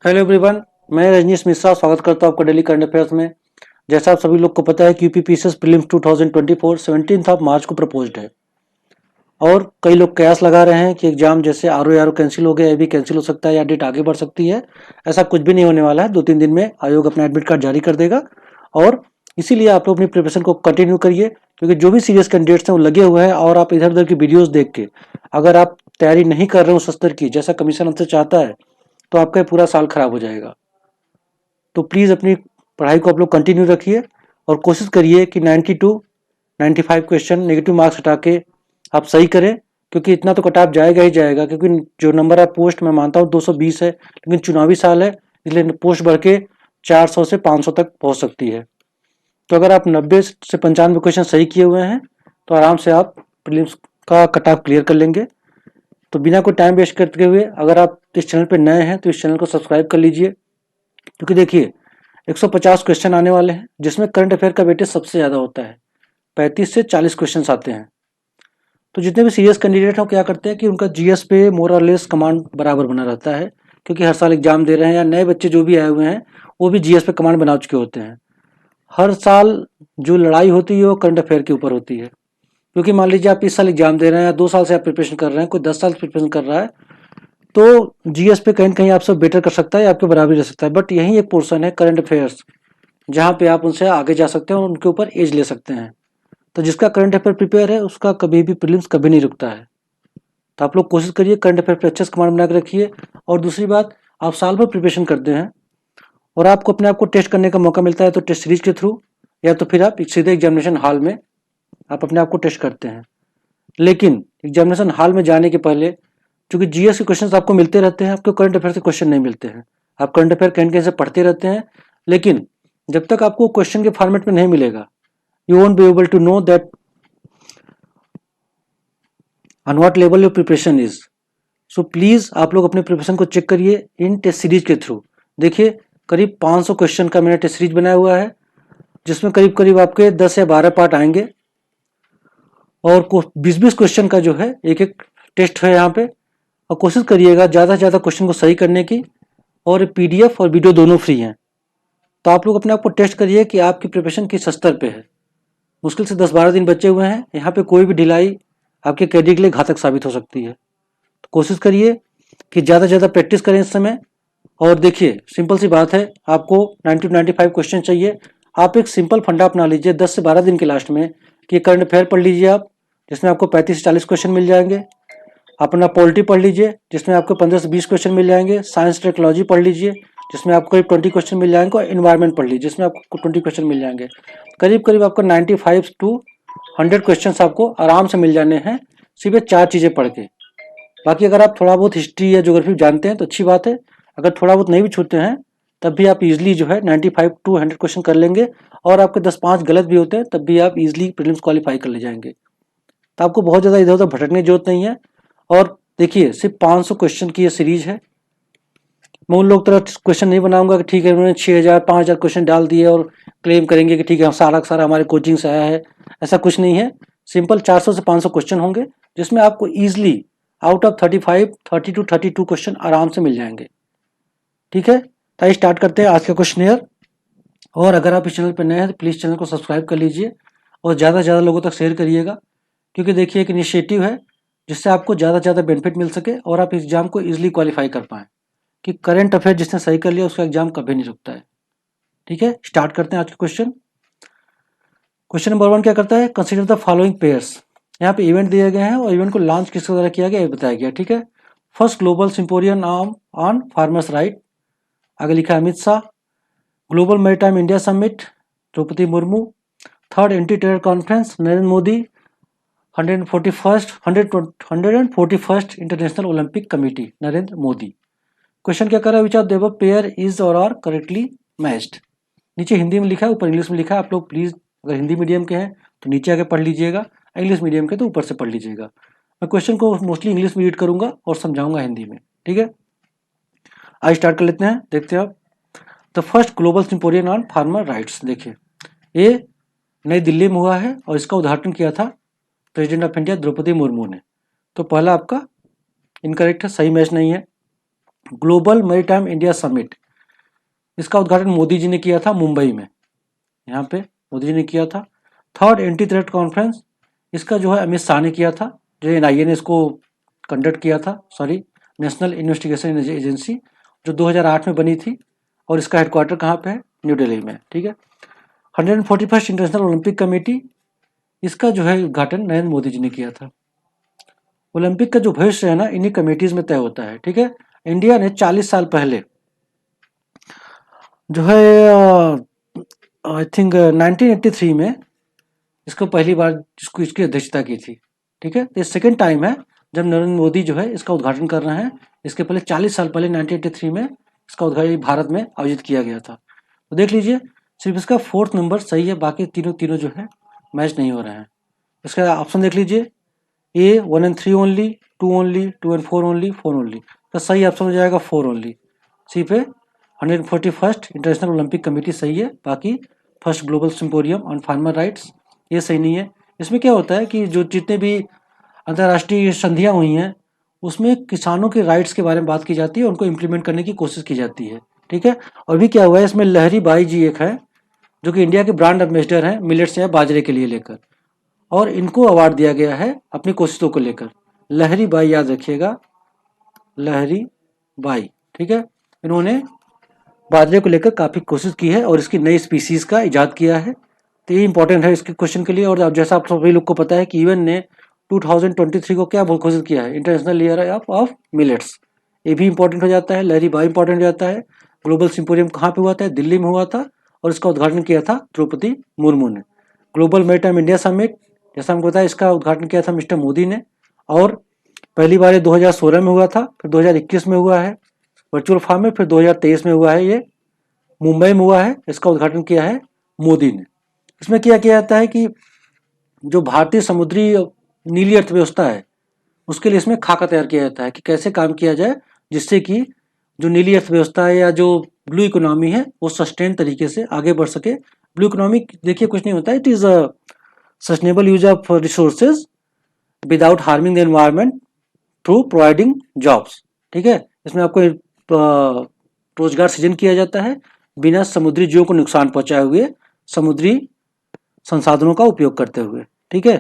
Hello everyone, मैं रजनीश मिश्रा स्वागत करता हूं आपका डेली करंट अफेयर्स में। जैसा आप सभी लोग को पता है कि यूपीपीसीएस प्रीलिम्स 2024 17 मार्च को प्रपोज्ड है और कई लोग कयास लगा रहे हैं कि एग्जाम जैसे आर ओ कैंसिल हो गया, ये भी कैंसिल हो सकता है या डेट आगे बढ़ सकती है। ऐसा कुछ भी नहीं होने वाला है। 2-3 दिन में आयोग अपना एडमिट कार्ड जारी कर देगा और इसीलिए आप लोग अपनी प्रिपरेशन को कंटिन्यू करिए, क्योंकि जो भी सीरियस कैंडिडेट्स हैं वो लगे हुए हैं और आप इधर उधर की वीडियोस देख के अगर आप तैयारी नहीं कर रहे हो उस स्तर की जैसा कमीशन हमसे चाहता है तो आपका पूरा साल खराब हो जाएगा। तो प्लीज़ अपनी पढ़ाई को आप लोग कंटिन्यू रखिए और कोशिश करिए कि 92 95 क्वेश्चन नेगेटिव मार्क्स हटा के आप सही करें, क्योंकि इतना तो कट ऑफ जाएगा ही जाएगा। क्योंकि जो नंबर ऑफ पोस्ट मैं मानता हूँ 220 है, लेकिन चुनावी साल है इसलिए पोस्ट बढ़ के 400 से 500 तक पहुँच सकती है। तो अगर आप 90 से 95 क्वेश्चन सही किए हुए हैं तो आराम से आप प्रीलिम्स का कट ऑफ क्लियर कर लेंगे। तो बिना कोई टाइम वेस्ट करते हुए अगर आप इस चैनल पर नए हैं तो इस चैनल को सब्सक्राइब कर लीजिए, क्योंकि देखिए 150 क्वेश्चन आने वाले हैं जिसमें करंट अफेयर का वेटेज सबसे ज़्यादा होता है। 35 से 40 क्वेश्चन आते हैं। तो जितने भी सीरियस कैंडिडेट हैं वो क्या करते हैं कि उनका जीएस पे मोर और लेस कमांड बराबर बना रहता है, क्योंकि हर साल एग्जाम दे रहे हैं या नए बच्चे जो भी आए हुए हैं वो भी जीएस पे कमांड बना चुके होते हैं। हर साल जो लड़ाई होती है वो करंट अफेयर के ऊपर होती है, क्योंकि मान लीजिए आप इस साल एग्जाम दे रहे हैं या 2 साल से आप प्रिपरेशन कर रहे हैं, कोई 10 साल से प्रिपरेशन कर रहा है तो जीएस पे कहीं ना कहीं आपसे बेटर कर सकता है या आपके बराबर रह सकता है। बट यही एक पोर्शन है करंट अफेयर्स जहाँ पे आप उनसे आगे जा सकते हैं और उनके ऊपर एज ले सकते हैं। तो जिसका करंट अफेयर प्रिपेयर है उसका कभी भी प्रीलिम्स कभी नहीं रुकता है। तो आप लोग कोशिश करिए करंट अफेयर पर अच्छे से कमांड बना के रखिए। और दूसरी बात, आप साल भर प्रिपरेशन करते हैं और आपको अपने आप को टेस्ट करने का मौका मिलता है तो टेस्ट सीरीज के थ्रू या तो फिर आप सीधे एग्जामिनेशन हॉल में आप अपने आप को टेस्ट करते हैं। लेकिन एग्जामिनेशन हॉल में जाने के पहले, क्योंकि जीएस के क्वेश्चन आपको मिलते रहते हैं, आपको करंट अफेयर से क्वेश्चन नहीं मिलते हैं। आप करंट अफेयर कहीं कहीं से पढ़ते रहते हैं, लेकिन जब तक आपको क्वेश्चन के फॉर्मेट में नहीं मिलेगा you won't be able to know that on what level your preparation is. So please आप लोग अपने प्रिपरेशन को चेक करिए इन टेस्ट सीरीज के थ्रू। देखिए करीब 500 क्वेश्चन का मैंने टेस्ट सीरीज बनाया हुआ है, जिसमें करीब करीब आपके 10 या 12 पार्ट आएंगे और 20-20 क्वेश्चन का जो है एक एक टेस्ट है यहाँ पे। और कोशिश करिएगा ज़्यादा से ज़्यादा क्वेश्चन को सही करने की, और पीडीएफ और वीडियो दोनों फ्री हैं। तो आप लोग अपने आप को टेस्ट करिए कि आपकी प्रिपरेशन किस स्तर पे है। मुश्किल से 10-12 दिन बचे हुए हैं, यहाँ पे कोई भी ढिलाई आपके कैरियर के लिए घातक साबित हो सकती है। तो कोशिश करिए कि ज़्यादा से ज़्यादा प्रैक्टिस करें इस समय। और देखिए सिंपल सी बात है, आपको 90-95 क्वेश्चन चाहिए। आप एक सिंपल फंडा अपना लीजिए 10 से 12 दिन के लास्ट में कि करंट अफेयर पढ़ लीजिए आप, जिसमें आपको 35 से 40 क्वेश्चन मिल जाएंगे। अपना पॉलिटी पढ़ लीजिए जिसमें आपको 15 से 20 क्वेश्चन मिल जाएंगे। साइंस टेक्नोलॉजी पढ़ लीजिए जिसमें आपको करीब 20 क्वेश्चन मिल जाएंगे। और इन्वायरमेंट पढ़ लीजिए जिसमें आपको 20 क्वेश्चन मिल जाएंगे। करीब करीब आपको 95 टू 100 क्वेश्चन आपको आराम से मिल जाने हैं, सिर्फ ये 4 चीज़ें पढ़ के। बाकी अगर आप थोड़ा बहुत हिस्ट्री या ज्योग्राफी जानते हैं तो अच्छी बात है। अगर थोड़ा बहुत नहीं भी छूते हैं तब भी आप इजीली जो है 95 टू 100 क्वेश्चन कर लेंगे। और आपके 10-5 गलत भी होते हैं तब भी आप इजीली प्रीलिम्स क्वालिफाई कर ले जाएंगे। तो आपको बहुत ज़्यादा इधर उधर भटकने की जरूरत नहीं है। और देखिए सिर्फ 500 क्वेश्चन की ये सीरीज है। मैं उन लोग तरह क्वेश्चन नहीं बनाऊंगा कि ठीक है उन्होंने 6000 5000 क्वेश्चन डाल दिए और क्लेम करेंगे कि ठीक है सारा का सारा हमारे कोचिंग से आया है। ऐसा कुछ नहीं है। सिंपल 400 से 500 क्वेश्चन होंगे जिसमें आपको easily out of 35 30 to 32 question आराम से मिल जाएंगे। ठीक है, तो आइए स्टार्ट करते हैं आज का क्वेश्चन। और अगर आप इस चैनल पर नए हैं तो प्लीज़ चैनल को सब्सक्राइब कर लीजिए और ज़्यादा से ज़्यादा लोगों तक शेयर करिएगा, क्योंकि देखिए एक इनिशिएटिव है जिससे आपको ज़्यादा से ज़्यादा बेनिफिट मिल सके और आप एग्जाम को ईजिली क्वालिफाई कर पाएँ। कि करंट अफेयर जिसने सही कर लिया उसका एग्जाम कभी नहीं रुकता है। ठीक है, स्टार्ट करते हैं आज का क्वेश्चन। क्वेश्चन नंबर 1 क्या करता है, कंसीडर द फॉलोइंग पेयर्स। यहाँ पे इवेंट दिए गए हैं और इवेंट को लॉन्च किसके द्वारा किया गया ये बताया गया। ठीक है, first global symposium on farmers right, आगे लिखा है Amit Shah. Global maritime India summit Droupadi Murmu. Third anti terror conference Narendra Modi. 141st international Olympic committee Narendra Modi. Question क्या कर रहा है, which of the pair is और आर करेक्टली मैच्ड। नीचे हिंदी में लिखा है ऊपर इंग्लिश में लिखा है। आप लोग प्लीज अगर हिंदी मीडियम के हैं तो नीचे आके पढ़ लीजिएगा, इंग्लिश मीडियम के तो ऊपर से पढ़ लीजिएगा। मैं क्वेश्चन को मोस्टली इंग्लिश में रीड करूंगा और समझाऊंगा हिंदी में। ठीक है, आज स्टार्ट कर लेते हैं। देखते हैं आप the first global symposium on farmer rights. देखिए ये नई दिल्ली में हुआ है और इसका उद्घाटन किया था President of India Draupadi Murmu ने। तो पहला आपका इनकरेक्ट है, सही मैच नहीं है। ग्लोबल मैरीटाइम इंडिया समिट, इसका उद्घाटन मोदी जी ने किया था मुंबई में, यहाँ पे मोदी जी ने किया था। थर्ड एंटी थ्रेट कॉन्फ्रेंस, इसका जो है अमित शाह ने किया था, जो एनआईए ने इसको कंडक्ट किया था, सॉरी नेशनल इन्वेस्टिगेशन एजेंसी, जो 2008 में बनी थी, और इसका हेडक्वार्टर कहाँ पे है, न्यू दिल्ली में, ठीक है। 141st इंटरनेशनल ओलंपिक कमेटी, इसका जो है उद्घाटन नरेंद्र मोदी जी ने किया था। ओलंपिक का जो भविष्य है ना, इन्हीं कमेटीज में तय होता है, ठीक है। इंडिया ने 40 साल पहले जो है आई थिंक 1983 में इसको पहली बार इसकी अध्यक्षता की थी, ठीक है। ये सेकेंड टाइम है जब नरेंद्र मोदी जो है इसका उद्घाटन कर रहे हैं। इसके पहले 40 साल पहले 1983 में इसका उद्घाटन भारत में आयोजित किया गया था। तो देख लीजिए, सिर्फ इसका 4th नंबर सही है, बाकी तीनों जो है मैच नहीं हो रहे हैं। इसका ऑप्शन देख लीजिए, ए 1 and 3 only, 2 only, 2 and 4 only, 4 only. तो सही ऑप्शन हो जाएगा 4 ओनली। सी पे 141st इंटरनेशनल ओलंपिक कमेटी सही है, बाकी first global symposium on farmer rights ये सही नहीं है। इसमें क्या होता है कि जो जितने भी अंतर्राष्ट्रीय संधियाँ हुई हैं उसमें किसानों के राइट्स के बारे में बात की जाती है, उनको इम्प्लीमेंट करने की कोशिश की जाती है, ठीक है। और भी क्या हुआ है इसमें, लहरी बाई जी एक है जो कि इंडिया के ब्रांड एम्बेसडर हैं मिलेट्स या बाजरे के लिए लेकर, और इनको अवार्ड दिया गया है अपनी कोशिशों को लेकर। लहरी बाई, याद रखिएगा, लहरी बाई, ठीक है। इन्होंने बाजरे को लेकर काफ़ी कोशिश की है और इसकी नई स्पीसीज का इजाद किया है। तो ये इंपॉर्टेंट है इसके क्वेश्चन के लिए। और अब जैसा आप सभी लोग को पता है कि यूएन ने 2023 को क्या घोषित किया है, इंटरनेशनल ईयर ऑफ मिलेट्स। ये भी इंपॉर्टेंट हो जाता है। लहरी बाई इंपॉर्टेंट हो जाता है। ग्लोबल सिम्पोरियम कहाँ पे हुआ था, दिल्ली में हुआ था, और इसका उद्घाटन किया था द्रौपदी मुर्मू ने। ग्लोबल मैरीटाइम इंडिया समिट, जैसा हमको बताया, इसका उद्घाटन किया था मिस्टर मोदी ने, और पहली बार ये 2016 में हुआ था, फिर 2021 में हुआ है वर्चुअल फॉर्म में, फिर 2023 में हुआ है, ये मुंबई में हुआ है। इसका उद्घाटन किया है मोदी ने। इसमें क्या किया जाता है कि जो भारतीय समुद्री नीली अर्थव्यवस्था है उसके लिए इसमें खाका तैयार किया जाता है कि कैसे काम किया जाए जिससे कि जो नीली अर्थव्यवस्था है या जो ब्लू इकोनॉमी है वो सस्टेन तरीके से आगे बढ़ सके। ब्लू इकोनॉमी देखिए कुछ नहीं होता है, it is sustainable use of resources without harming the environment through providing jobs, ठीक है। इसमें आपको रोजगार सृजन किया जाता है बिना समुद्री जीवों को नुकसान पहुंचाए हुए, समुद्री संसाधनों का उपयोग करते हुए, ठीक है।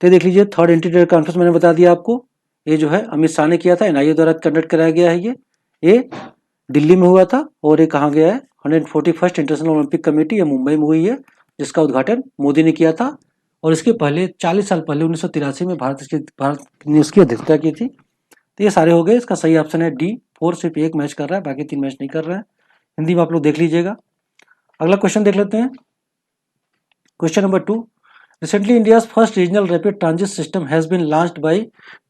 तो देख लीजिए, थर्ड एंटी कॉन्फ्रेंस मैंने बता दिया आपको, ये जो है अमित शाह ने किया था, एनआईए द्वारा कंडक्ट कराया गया है। ये दिल्ली में हुआ था, और ये कहाँ गया है, 141st इंटरनेशनल ओलंपिक कमेटी, ये मुंबई में हुई है, जिसका उद्घाटन मोदी ने किया था। और इसके पहले 40 साल पहले 1983 में भारत ने इसकी अध्यक्षता की थी। तो ये सारे हो गए। इसका सही ऑप्शन है डी, 4 सिर्फ एक मैच कर रहा है, बाकी 3 मैच नहीं कर रहा है। हिंदी में आप लोग देख लीजिएगा। अगला क्वेश्चन देख लेते हैं। Question number 2, recently India's first regional rapid transit system has been launched by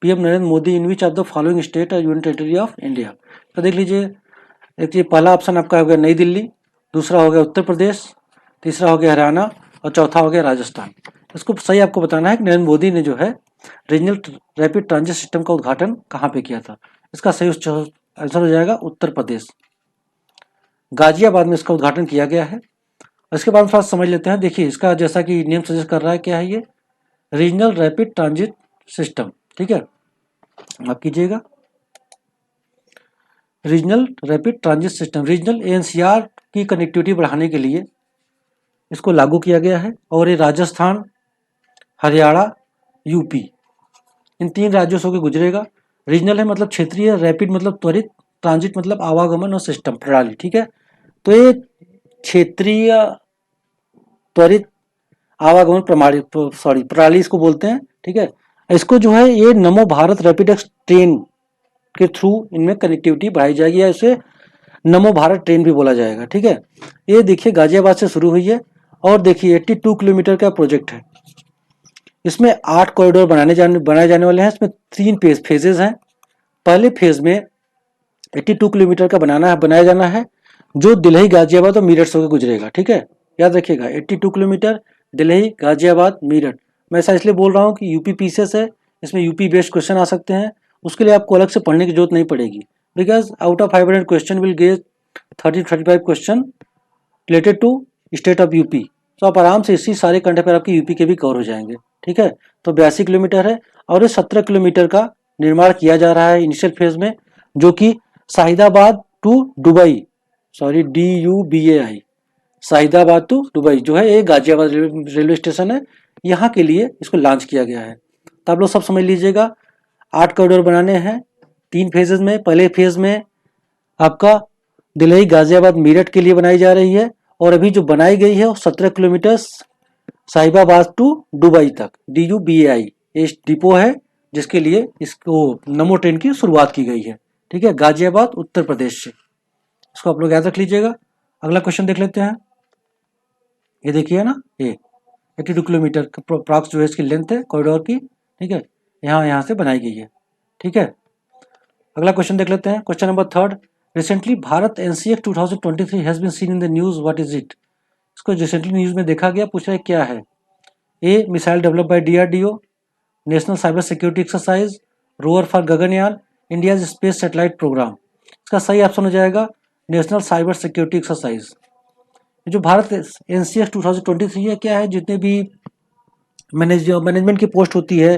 PM Narendra Modi in which of the following state और यूनियन टेरिटरी ऑफ इंडिया। तो देख लीजिए, एक ये पहला ऑप्शन आपका हो गया नई दिल्ली, दूसरा हो गया उत्तर प्रदेश, तीसरा हो गया हरियाणा, और चौथा हो गया राजस्थान। इसको सही आपको बताना है कि नरेंद्र मोदी ने जो है रीजनल रैपिड ट्रांजिट सिस्टम का उद्घाटन कहाँ पे किया था। इसका सही आंसर हो जाएगा उत्तर प्रदेश, गाजियाबाद में इसका उद्घाटन किया गया है। इसके बाद थोड़ा समझ लेते हैं। देखिए, इसका जैसा कि नेम सजेस्ट कर रहा है, क्या है ये, रीजनल रैपिड ट्रांजिट सिस्टम, ठीक है। आप कीजिएगा regional rapid transit system, regional NCR की कनेक्टिविटी बढ़ाने के लिए इसको लागू किया गया है, और ये राजस्थान, हरियाणा, यूपी, इन 3 राज्यों से होकर गुजरेगा। रीजनल है मतलब क्षेत्रीय, रैपिड मतलब त्वरित, ट्रांजिट मतलब आवागमन और सिस्टम प्रणाली, ठीक है। तो ये क्षेत्रीय त्वरित आवागमन प्रणाली इसको बोलते हैं, ठीक है। इसको जो है ये नमो भारत रैपिडेक्स ट्रेन के थ्रू इनमें कनेक्टिविटी बढ़ाई जाएगी, या इसे नमो भारत ट्रेन भी बोला जाएगा, ठीक है। ये देखिए गाजियाबाद से शुरू हुई है, और देखिए 82 किलोमीटर का प्रोजेक्ट है। इसमें 8 कॉरिडोर बनाए जाने वाले हैं। इसमें 3 फेजेज हैं। पहले फेज में 82 किलोमीटर का बनाया जाना है, जो दिल्ली, गाजियाबाद और मेरठ से होकर गुजरेगा, ठीक है। याद रखिएगा 82 किलोमीटर, दिल्ली, गाजियाबाद, मेरठ। मैं ऐसा इसलिए बोल रहा हूँ कि यूपी पीसीएस है, इसमें यूपी बेस्ड क्वेश्चन आ सकते हैं। उसके लिए आपको अलग से पढ़ने की जरूरत नहीं पड़ेगी, because out of 500 question will get 30-35 question related to state of UP. तो आप आराम से इसी सारे कंटेंट पर आपके यूपी के भी कवर हो जाएंगे, ठीक है। तो 82 किलोमीटर है, और ये 17 किलोमीटर का निर्माण किया जा रहा है इनिशियल फेज में, जो कि Shahidabad to Dubai, sorry DUBAI, Shahidabad to Dubai जो है ये गाजियाबाद रेलवे स्टेशन है, यहाँ के लिए इसको लॉन्च किया गया है। तो आप लोग सब समझ लीजिएगा, 8 कॉरिडोर बनाने हैं 3 फेजेज में। पहले फेज में आपका दिल्ली गाजियाबाद मेरठ के लिए बनाई जा रही है, और अभी जो बनाई गई है वो 17 किलोमीटर साहिबाबाद टू दुबई तक, DUBAI ये डिपो है जिसके लिए इसको नमो ट्रेन की शुरुआत की गई है। ठीक है, गाजियाबाद उत्तर प्रदेश से, इसको आप लोग याद रख लीजिएगा। अगला क्वेश्चन देख लेते हैं। ये देखिए ना, ये 82 किलोमीटर अप्रॉक्स जो है इसकी लेंथ है कॉरिडोर की। ठीक है, यहाँ से बनाई गई है। ठीक है, अगला क्वेश्चन देख लेते हैं। Question number 3, recently Bharat NCX 2023 has been seen in the news, what is it? इसको रिसेंटली न्यूज में देखा गया, पूछ रहा है क्या है। A, missile develop by DRDO, national cyber security exercise, rover for Gaganyaan, India space satellite program. इसका सही ऑप्शन हो जाएगा नेशनल साइबर सिक्योरिटी एक्सरसाइज। जो भारत NCX 2023 है, क्या है, जितने भी मैनेजमेंट की पोस्ट होती है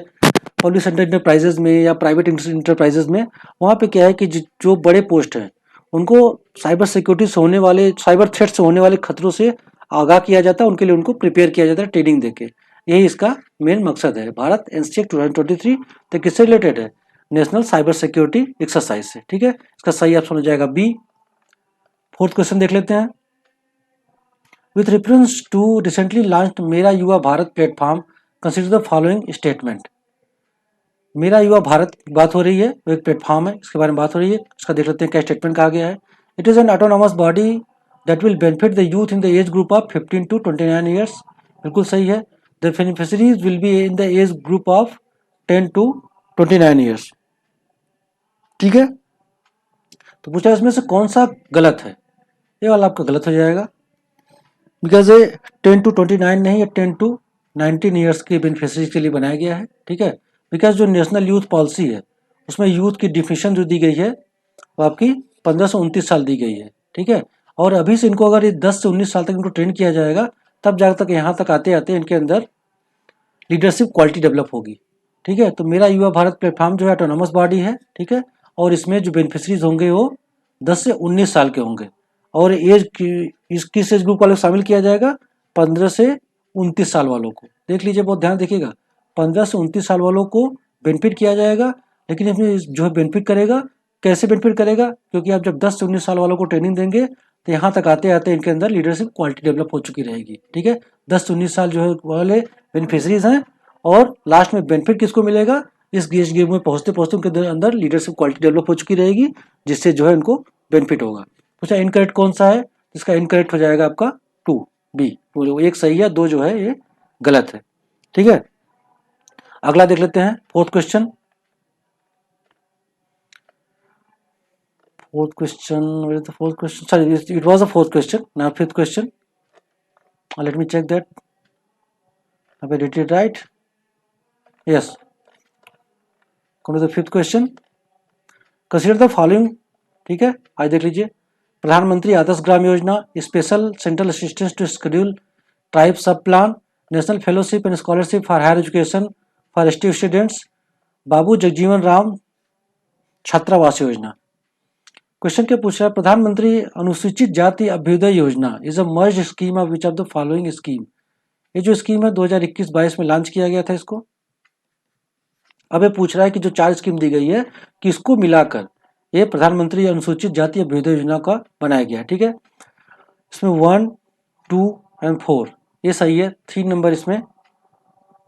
पब्लिक सेक्टर इंटरप्राइजेज में या प्राइवेट इंटरप्राइजेज में, वहाँ पे क्या है कि जो बड़े पोस्ट हैं उनको साइबर सिक्योरिटी से होने वाले, साइबर थ्रेट से होने वाले खतरों से आगाह किया जाता है, उनके लिए उनको प्रिपेयर किया जाता है ट्रेनिंग देके। यही इसका मेन मकसद है। भारत NCX 2023 तो किससे रिलेटेड है? नेशनल साइबर सिक्योरिटी एक्सरसाइज से। ठीक है, इसका सही ऑप्शन हो जाएगा बी। 4th क्वेश्चन देख लेते हैं। With reference to recently launched Mera Yuva Bharat platform, consider the following statement. Mera Yuva Bharat की बात हो रही है, वो एक प्लेटफॉर्म है, इसके बारे में बात हो रही है। इसका देख लेते हैं क्या स्टेटमेंट कहा गया है। It is an autonomous body that will benefit the youth in the age group of 15 to 29 years. बिल्कुल सही है। The beneficiaries will be in the age group of 10 to 29 years. ठीक है, तो पूछा इसमें से कौन सा गलत है। ये वाला आपका गलत हो जाएगा, बिकॉज ये 10 to 29 नहीं, ये 10 to 19 ईयर्स के बेनिफिशरीज के लिए बनाया गया है। ठीक है, बिकॉज जो नेशनल यूथ पॉलिसी है उसमें यूथ की डिफिनेशन जो दी गई है वो आपकी 15 से 29 साल दी गई है। ठीक है, और अभी से इनको अगर ये 10 से 19 साल तक इनको ट्रेन किया जाएगा, तब जाकर तक यहाँ तक आते आते इनके अंदर लीडरशिप क्वालिटी डेवलप होगी। ठीक है, तो मेरा युवा भारत प्लेटफॉर्म जो है ऑटोनॉमस बॉडी है। ठीक है, और इसमें जो बेनिफिशरीज होंगे वो 10 से 19 साल के होंगे, और एज किस एज ग्रुप वालों को शामिल किया जाएगा? 15 से 29 साल वालों को। देख लीजिए, बहुत ध्यान देखिएगा, 15 से 29 साल वालों को बेनिफिट किया जाएगा। लेकिन इसमें जो है बेनिफिट करेगा, कैसे बेनिफिट करेगा? क्योंकि आप जब 10 से 19 साल वालों को ट्रेनिंग देंगे तो यहाँ तक आते आते इनके अंदर लीडरशिप क्वालिटी डेवलप हो चुकी रहेगी। ठीक है, 10 से 19 साल जो है वाले बेनिफिशरीज हैं, और लास्ट में बेनिफिट किसको मिलेगा? इस एज ग्रुप में पहुंचते पहुंचते उनके अंदर लीडरशिप क्वालिटी डेवलप हो चुकी रहेगी, जिससे जो है इनको बेनिफिट होगा। पूछा इनकरेक्ट कौन सा है? इसका इनकरेक्ट हो जाएगा आपका 2B। तो एक सही है, 2 जो है ये गलत है। ठीक है, अगला देख लेते हैं। 4th question. 4th question, where is the 4th question? Sorry, it was the 4th question. Now 5th question. Let me check that. Have I did it right? Yes. Come to the 5th question. Consider the following. ठीक है, आज देख लीजिए। प्रधानमंत्री आदर्श ग्राम योजना, special central assistance to schedule tribe sub plan, national fellowship and scholarship for higher education for ST students, Babu Jagjivan Ram छात्रावास योजना। क्वेश्चन क्या पूछ रहा है? प्रधानमंत्री अनुसूचित जाति अभ्युदय योजना is a merge scheme of which of the following scheme. ये जो स्कीम है 2021-22 में लॉन्च किया गया था इसको। अब ये पूछ रहा है कि जो 4 स्कीम दी गई है किसको मिलाकर ये प्रधानमंत्री अनुसूचित जाति अभ्युदय योजना का बनाया गया। ठीक है, इसमें 1, 2 एंड 4 ये सही है। 3 नंबर इसमें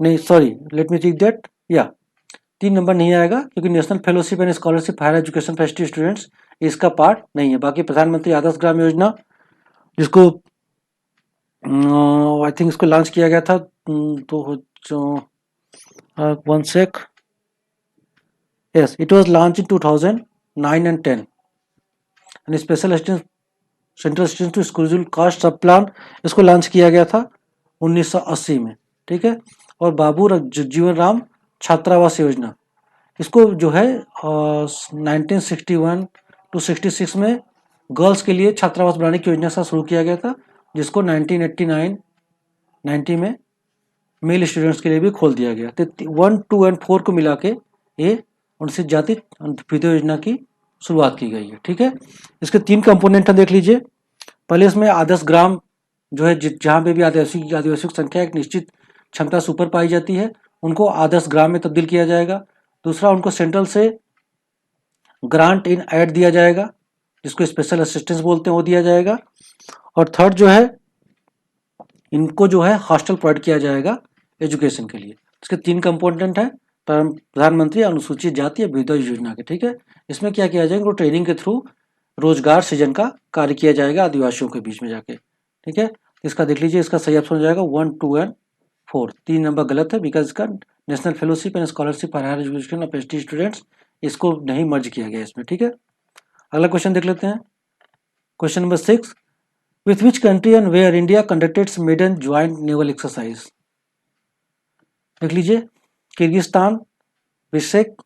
नहीं, sorry, let me read that. या 3 नंबर नहीं आएगा, क्योंकि national fellowship and scholarship higher education for ST students इसका पार्ट नहीं है। बाकी प्रधानमंत्री आदर्श ग्राम योजना, जिसको आई थिंक इसको लॉन्च किया गया था, तो 1 sec, yes, it was launched in 2009 and 10, and special assistance central assistance to school caste sub plan इसको लॉन्च किया गया था 1980 में। ठीक है, और बाबू जगजीवन राम छात्रावास योजना इसको जो है 1961 to 66 में गर्ल्स के लिए छात्रावास बनाने की योजना से शुरू किया गया था, जिसको 1989-90 में मेल स्टूडेंट्स के लिए भी खोल दिया गया। तो 1, 2 एंड 4 को मिला के ये अनुसूचित जाति अभ्युदय योजना की शुरुआत की गई है। ठीक है, इसके 3 कंपोनेंट हैं, देख लीजिए। पहले इसमें आदर्श ग्राम जो है, जहाँ पे भी आदिवासियों की संख्या एक निश्चित क्षमता से ऊपर पाई जाती है, उनको आदर्श ग्राम में तब्दील किया जाएगा। दूसरा, उनको सेंट्रल से ग्रांट इन एड दिया जाएगा, जिसको स्पेशल असिस्टेंस बोलते हैं, वो दिया जाएगा। और थर्ड जो है, इनको जो है हॉस्टल प्रोवाइड किया जाएगा एजुकेशन के लिए। इसके 3 कंपोनेंट है प्रधानमंत्री अनुसूचित जाति अभ्युदय योजना के। ठीक है, इसमें क्या किया जाएगा, ट्रेनिंग के थ्रू रोजगार सृजन का कार्य किया जाएगा आदिवासियों के बीच में जाके। ठीक है, इसका देख लीजिए, इसका सही ऑप्शन हो जाएगा 1, 2 एंड 4। 3 नंबर गलत है, बिकॉज इसका national fellowship and scholarship for higher education of ST students, इसको नहीं मर्ज किया गया इसमें। ठीक है, अगला क्वेश्चन देख लेते हैं। Question number 6, with which country and where India conducted its maiden joint naval exercise? देख लीजिए, किर्गिस्तान, बिश्केक,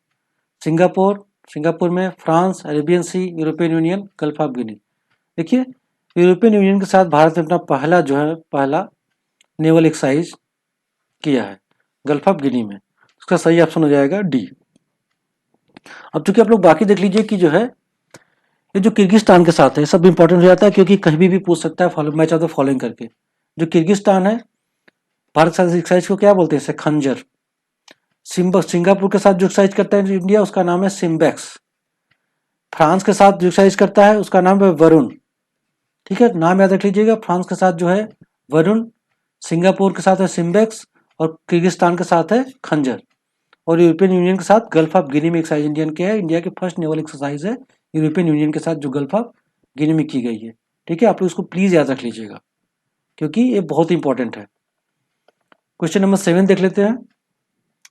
सिंगापुर में, France, Arabian Sea, European Union, Gulf of Guinea. देखिए, यूरोपियन यूनियन के साथ भारत ने अपना पहला नेवल एक्सरसाइज किया है गल्फ ऑफ गिनी में। उसका सही ऑप्शन हो जाएगा डी। अब चूंकि आप लोग बाकी देख लीजिए कि जो है, ये जो किर्गिस्तान के साथ है, सब इंपॉर्टेंट हो जाता है, क्योंकि कहीं भी पूछ सकता है मैच ऑफ द फॉलोइंग करके। जो किर्गिस्तान है, भारत के साथ एक्सरसाइज को क्या बोलते हैं, इसे खंजर। सिंगापुर के साथ जो एक्सरसाइज करता है इंडिया, उसका नाम है सिम्बेक्स। फ्रांस के साथ जो एक्सरसाइज करता है, उसका नाम है वरुण। ठीक है, नाम याद रख लीजिएगा। फ्रांस के साथ जो है वरुण, सिंगापुर के साथ है सिम्बेक्स, और किर्गिस्तान के साथ है खंजर। और यूरोपियन यूनियन के साथ गल्फ ऑफ गिनी में एक्सरसाइज इंडियन के है। इंडिया की फर्स्ट नेवल एक्सरसाइज है यूरोपियन यूनियन के साथ, जो गल्फ ऑफ गिनी में की गई है। ठीक है, आप लोग इसको प्लीज याद रख लीजिएगा, क्योंकि ये बहुत इंपॉर्टेंट है। क्वेश्चन नंबर 7 देख लेते हैं।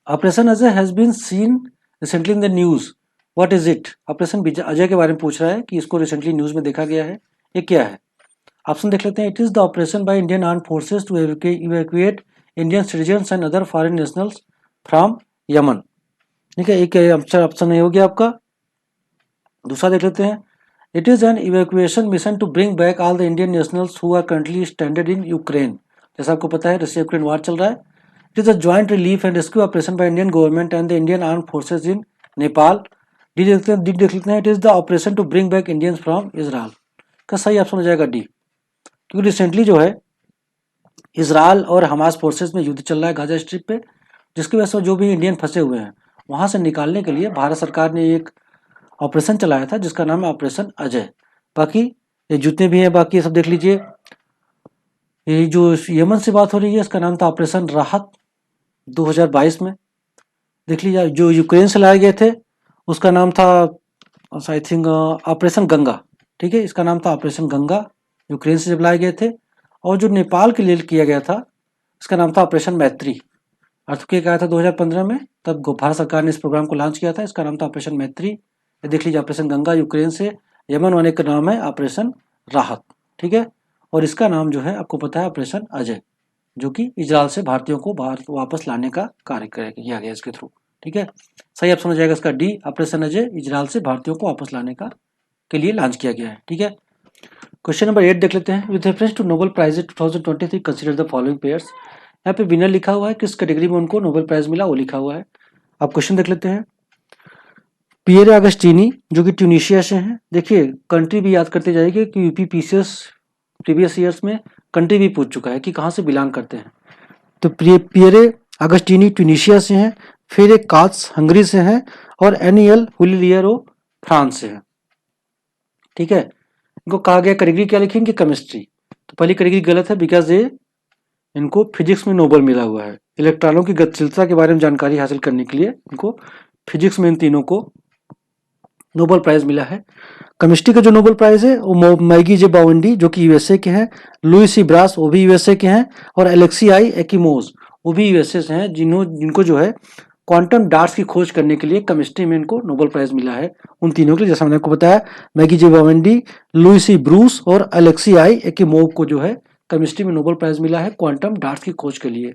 Operation Ajay has been seen recently in the news, what is it? Operation Ajay के बारे में पूछ रहा है कि इसको रिसेंटली न्यूज में देखा गया है, ये क्या है? ऑप्शन देख लेते हैं। It is the operation by Indian arm forces to evacuate Indian citizens and other foreign nationals from Yemen. ठीक है, एक ऑप्शन नहीं हो गया आपका। दूसरा देख लेते हैं। It is an evacuation mission to bring back all the Indian nationals who are currently stranded in Ukraine. जैसा आपको पता है, रशिया यूक्रेन वार चल रहा है। It is a joint relief and rescue operation by Indian government and the Indian arm forces in Nepal. D देख लेते हैं। It is the operation to bring back Indians from Israel. का सही ऑप्शन हो जाएगा डी, क्योंकि रिसेंटली जो है इजराइल और हमास फोर्सेस में युद्ध चल रहा है गाजा स्ट्रिप पे, जिसकी वजह से जो भी इंडियन फंसे हुए हैं वहां से निकालने के लिए भारत सरकार ने एक ऑपरेशन चलाया था, जिसका नाम है ऑपरेशन अजय। बाकी ये जितने भी हैं, बाकी सब देख लीजिए। ये जो यमन से बात हो रही है, इसका नाम था ऑपरेशन राहत 2022 में। देख लीजिए, जो यूक्रेन से लाए गए थे उसका नाम था आई थिंक ऑपरेशन गंगा। ठीक है, इसका नाम था ऑपरेशन गंगा, यूक्रेन से जब लाए गए थे। और जो नेपाल के लिए किया गया था, इसका नाम था ऑपरेशन मैत्री। अर्थक्वेक आया था 2015 में, तब भारत सरकार ने इस प्रोग्राम को लॉन्च किया था। इसका नाम था ऑपरेशन मैत्री। ये देख लीजिए, ऑपरेशन गंगा यूक्रेन से यमन होने का नाम है ऑपरेशन राहत। ठीक है, और इसका नाम जो है आपको पता है ऑपरेशन अजय, जो कि इजराइल से भारतीयों को भारत वापस लाने का कार्य किया गया इसके थ्रू। ठीक है, सही ऑप्शन हो जाएगा इसका डी, ऑपरेशन अजय इजराइल से भारतीयों को वापस लाने का के लिए लॉन्च किया गया है। ठीक है, क्वेश्चन नंबर 8 देख लेते हैं। With reference to Nobel prize 2023 consider the following pairs. यहाँ पे विनर लिखा हुआ है, किस कैटेगरी में उनको नोबेल प्राइज मिला वो लिखा हुआ है। अब क्वेश्चन देख लेते हैं। पियरे अगस्टीनी, जो कि ट्यूनीशिया से हैं। देखिए, कंट्री भी याद करते जाइए कि यूपी पीसीएस प्रीवियस ईयर्स में कंट्री भी पूछ चुका है कि कहाँ से बिलोंग करते हैं। तो पियरे अगस्टीनी ट्यूनीशिया से हैं, फिर एक कात्स हंगरी से हैं, और एनियल हुलिलियरो फ्रांस से हैं। ठीक है, इनको कहा गया कैटेगरी क्या लिखेंगे, केमिस्ट्री। तो पहली कैटेगरी गलत है, बिकॉज ये इनको फिजिक्स में नोबेल मिला हुआ है। इलेक्ट्रॉनों की गतिशीलता के बारे में जानकारी हासिल करने के लिए इनको फिजिक्स में इन तीनों को नोबेल प्राइज मिला है। केमिस्ट्री का जो नोबेल प्राइज है वो मैगी जे बाउंडी, जो कि यूएसए के हैं, लुई सी ब्रास, वो भी यूएसए के हैं, और एलेक्सीआई एकिमोज, वो भी यूएसए से हैं, जिनको जो है क्वांटम डार्ट्स की खोज करने के लिए केमिस्ट्री में इनको नोबेल प्राइज मिला है। उन तीनों के लिए, जैसा मैंने आपको बताया, मैगी जे बाउंडी, लुई सी ब्रूस और एलेक्सीआई एकिमोव को जो है केमिस्ट्री में नोबेल प्राइज मिला है क्वांटम डार्ट्स की खोज के लिए।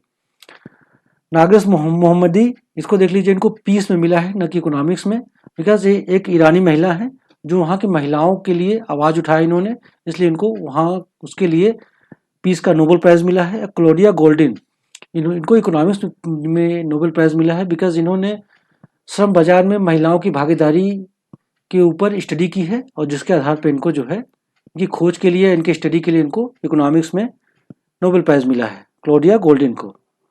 नागरस मोहम्मदी, इसको देख लीजिए, इनको पीस में मिला है, न कि इकोनॉमिक्स में, बिकॉज ये एक ईरानी महिला है जो वहाँ की महिलाओं के लिए आवाज उठाया इन्होंने, इसलिए इनको वहाँ उसके लिए पीस का नोबेल प्राइज मिला है। क्लोडिया गोल्डिन, इनको इकोनॉमिक्स में नोबेल प्राइज मिला है, बिकॉज इन्होंने श्रम बाजार में महिलाओं की भागीदारी के ऊपर स्टडी की है और जिसके आधार पर इनको जो है इनकी खोज के लिए, इनके स्टडी के लिए इनको इकोनॉमिक्स में नोबेल प्राइज मिला है, क्लॉडिया गोल्डिन को।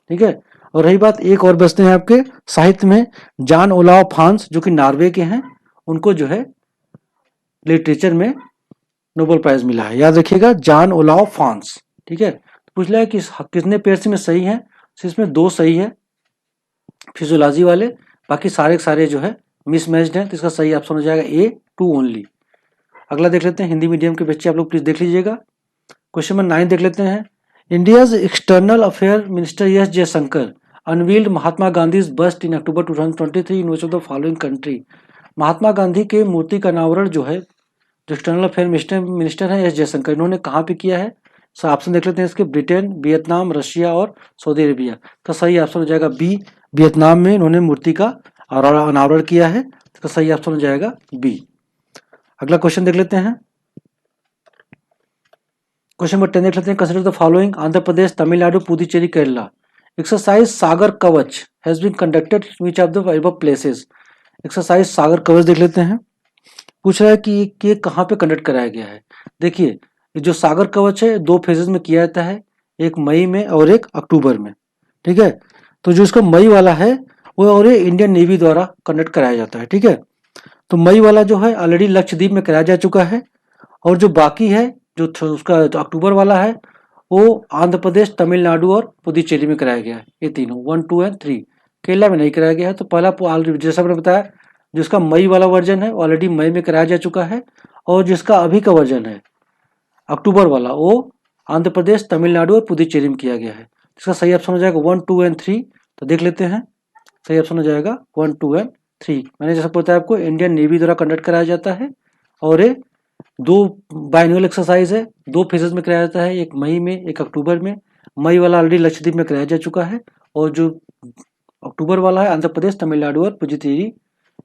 ठीक है। और रही बात एक और बचते हैं आपके साहित्य में, जॉन ओलाव फ्रांस जो कि नॉर्वे के हैं, उनको जो है लिटरेचर में नोबेल प्राइज मिला है। याद रखिएगा जॉन ओलाव फ्रांस। ठीक है। पूछ लिया कि कितने पेयर्स में सही है, तो इसमें 2 सही है फिजियोलॉजी वाले, बाकी सारे के सारे जो है मिसमैच्ड हैं, तो इसका सही ऑप्शन हो जाएगा ए 2 ओनली। अगला देख लेते हैं, हिंदी मीडियम के बच्चे आप लोग प्लीज देख लीजिएगा। क्वेश्चन नंबर 9 देख लेते हैं। India's external affair minister S Jaishankar unveiled Mahatma Gandhi bust in October 2023 in which of the following country. Mahatma Gandhi के मूर्ति का अनावरण जो है, जो एक्सटर्नल अफेयर मिनिस्टर है एस जयशंकर, इन्होंने कहाँ पे किया है? ऑप्शन देख लेते हैं इसके, ब्रिटेन, वियतनाम, रशिया और सऊदी अरेबिया। का सही ऑप्शन हो जाएगा बी, वियतनाम में इन्होंने मूर्ति का अनावरण किया है। इसका सही ऑप्शन हो जाएगा बी। अगला क्वेश्चन देख लेते हैं। क्वेश्चन नंबर 10 देख लेते हैं। Consider the following, Andhra Pradesh, Tamil Nadu, Puducherry, Kerala. Exercise Sagar Kavach has been conducted in which of the above places. Exercise Sagar Kavach देख लेते हैं। पूछ रहा है कि ये कहाँ पे कंडक्ट कराया गया है। देखिए जो सागर कवच है 2 फेजेज में किया जाता है, एक मई में और एक अक्टूबर में। ठीक है। तो जो इसका मई वाला है वो और ये इंडियन नेवी द्वारा कंडक्ट कराया जाता है। ठीक है। तो मई वाला जो है ऑलरेडी लक्षद्वीप में कराया जा चुका है, और जो बाकी है जो उसका जो अक्टूबर वाला है वो आंध्र प्रदेश, तमिलनाडु और पुदुचेरी में कराया गया है। ये तीनों 1, 2 एंड 3 केरला में नहीं कराया गया है। तो पहला जैसा मैंने बताया, जिसका मई वाला वर्जन है ऑलरेडी मई में कराया जा चुका है, और जिसका अभी का वर्जन है अक्टूबर वाला वो आंध्र प्रदेश, तमिलनाडु और पुदुचेरी में किया गया है। इसका सही ऑप्शन हो जाएगा 1, 2 एंड 3। तो देख लेते हैं, सही ऑप्शन हो जाएगा 1, 2 एंड 3। मैंने जैसा बताया आपको, इंडियन नेवी द्वारा कंडक्ट कराया जाता है, और ये 2 बाइनल एक्सरसाइज है, 2 फेजेज में कराया जाता है, एक मई में एक अक्टूबर में। मई वाला ऑलरेडी लक्षद्वीप में कराया जा चुका है, और जो अक्टूबर वाला है आंध्र प्रदेश, तमिलनाडु और पुदुचेरी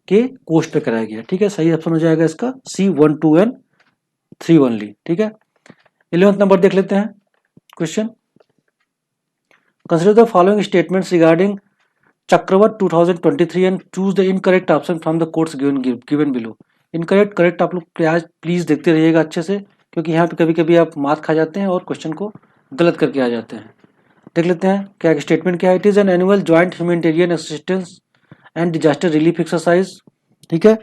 के कोस्ट पे कराया गया। ठीक है। सही ऑप्शन हो जाएगा इसका सी 1, 2 एंड 3 ओनली। ठीक है। 11th नंबर देख लेते हैं question. Consider the following statements regarding Chakravat 2023 and choose the incorrect option from the codes given below. Incorrect, correct आप लोग प्लीज देखते रहिएगा अच्छे से, क्योंकि यहाँ पे कभी कभी आप मार्क खा जाते हैं और क्वेश्चन को गलत करके आ जाते हैं। देख लेते हैं क्या स्टेटमेंट क्या है। It is an annual joint humanitarian assistance and disaster relief exercise. ठीक है।